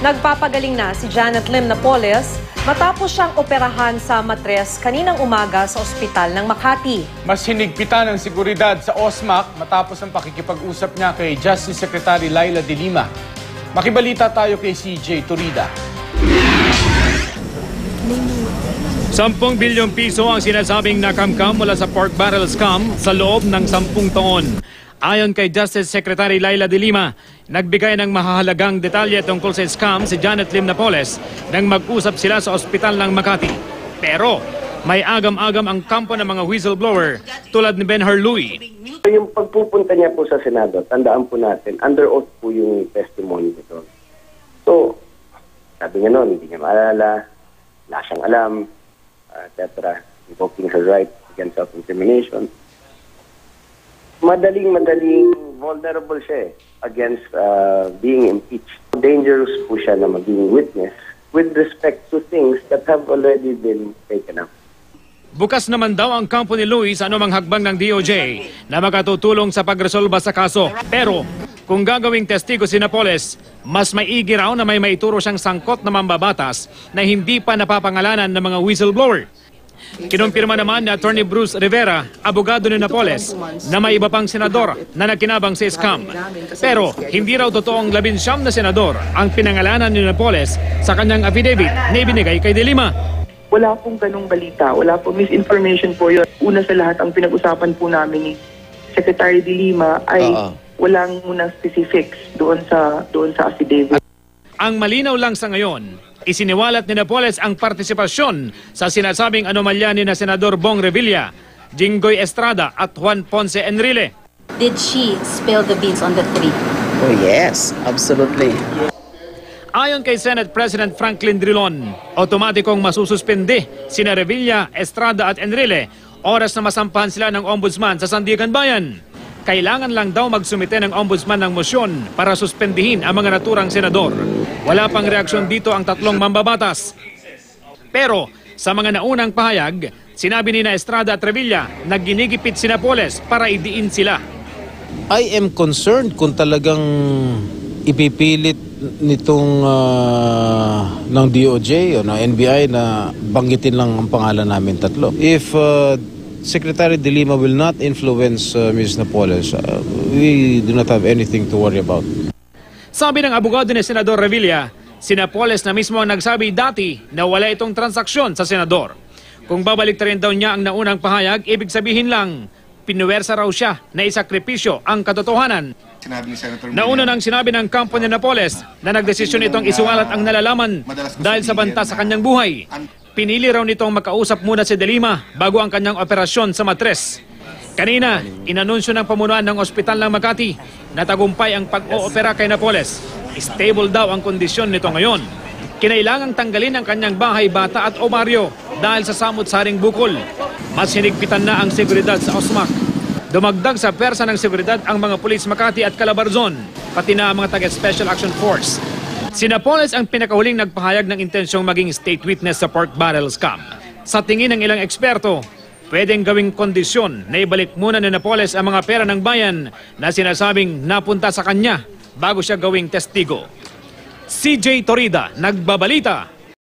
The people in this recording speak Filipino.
Nagpapagaling na si Janet Lim Napoles matapos siyang operahan sa matres kaninang umaga sa ospital ng Makati. Mas hinigpitan ang seguridad sa OSMAC matapos ang pakikipag-usap niya kay Justice Secretary Laila De Lima. Makibalita tayo kay CJ Torida. 10 bilyong piso ang sinasabing nakamkam mula sa pork barrel scam sa loob ng 10 taon. Ayon kay Justice Secretary Laila De Lima, nagbigay ng mahahalagang detalye tungkol sa scam si Janet Lim Napoles nang mag-usap sila sa ospital ng Makati. Pero may agam-agam ang kampo ng mga whistleblower tulad ni Benhur Louie. Yung pagpupunta niya po sa Senado, tandaan po natin, under oath po yung testimony nito. So, sabi niya noon, hindi niya maalala, wala siyang alam, etc. Invoking her right against self-incrimination. Madaling vulnerable siya against being impeached. Dangerous po siya na maging witness with respect to things that have already been taken up. Bukas naman daw ang kampo ni Louie sa anumang hakbang ng DOJ na makatutulong sa pagresolba sa kaso. Pero kung gagawing testigo si Napoles, mas maigi raw na may maituro siyang sangkot na mambabatas na hindi pa napapangalanan ng mga whistleblower. Kinumpirma naman ni Attorney Bruce Rivera, abogado ni Napoles, na may iba pang senador na nagkinabang sa scam. Pero hindi raw totoong 19 na senador ang pinangalanan ni Napoles sa kanyang affidavit na ibinigay kay De Lima. Wala pong ganong balita, wala pong misinformation po yun. Una sa lahat, ang pinag-usapan po namin ni Secretary De Lima ay walang munang specifics doon sa affidavit. Ang malinaw lang sa ngayon, isiniwalat ni Napoles ang partisipasyon sa sinasabing anomalya ni na Senador Bong Revilla, Jinggoy Estrada at Juan Ponce Enrile. Did she spill the beans on the three? Oh yes, absolutely. Ayon kay Senate President Franklin Drilon, otomatikong masususpende sina Revilla, Estrada at Enrile oras na masampahan sila ng ombudsman sa Sandigan Bayan. Kailangan lang daw magsumite ng ombudsman ng mosyon para suspendihin ang mga naturang senador. Wala pang reaksyon dito ang tatlong mambabatas. Pero sa mga naunang pahayag, sinabi ni na Estrada at Revilla na ginigipit si Napoles para idiin sila. I am concerned kung talagang ipipilit nitong ng DOJ o ng NBI na banggitin lang ang pangalan namin tatlo. If Secretary De Lima will not influence Ms. Napoles, we do not have anything to worry about. Sabi ng abogado ni Senador Revilla, si Napoles na mismo ang nagsabi dati na wala itong transaksyon sa senador. Kung babalik rin daw niya ang naunang pahayag, ibig sabihin lang, pinuwersa raw siya na isakripisyo ang katotohanan. Nauna nang sinabi ng kampo ni Napoles na nagdesisyon itong isuwalat ang nalalaman dahil sa banta sa kanyang buhay. Pinili raw nitong makausap muna si De Lima bago ang kanyang operasyon sa matres. Kanina, inanunsyo ng pamunuan ng ospital ng Makati na tagumpay ang pag-oopera kay Napoles. Stable daw ang kondisyon nito ngayon. Kinailangang tanggalin ang kanyang bahay, bata at ovaryo dahil sa samot-saring bukol. Mas hinigpitan na ang seguridad sa OSMAC. Dumagdag sa persa ng seguridad ang mga pulis Makati at Calabarzon, pati na ang mga taga-Special Action Force. Si Napoles ang pinakahuling nagpahayag ng intensyong maging state witness sa pork barrel scam. Sa tingin ng ilang eksperto, pwedeng gawing kondisyon na ibalik muna ni Napoles ang mga pera ng bayan na sinasabing napunta sa kanya bago siya gawing testigo. CJ Torida, Nagbabalita.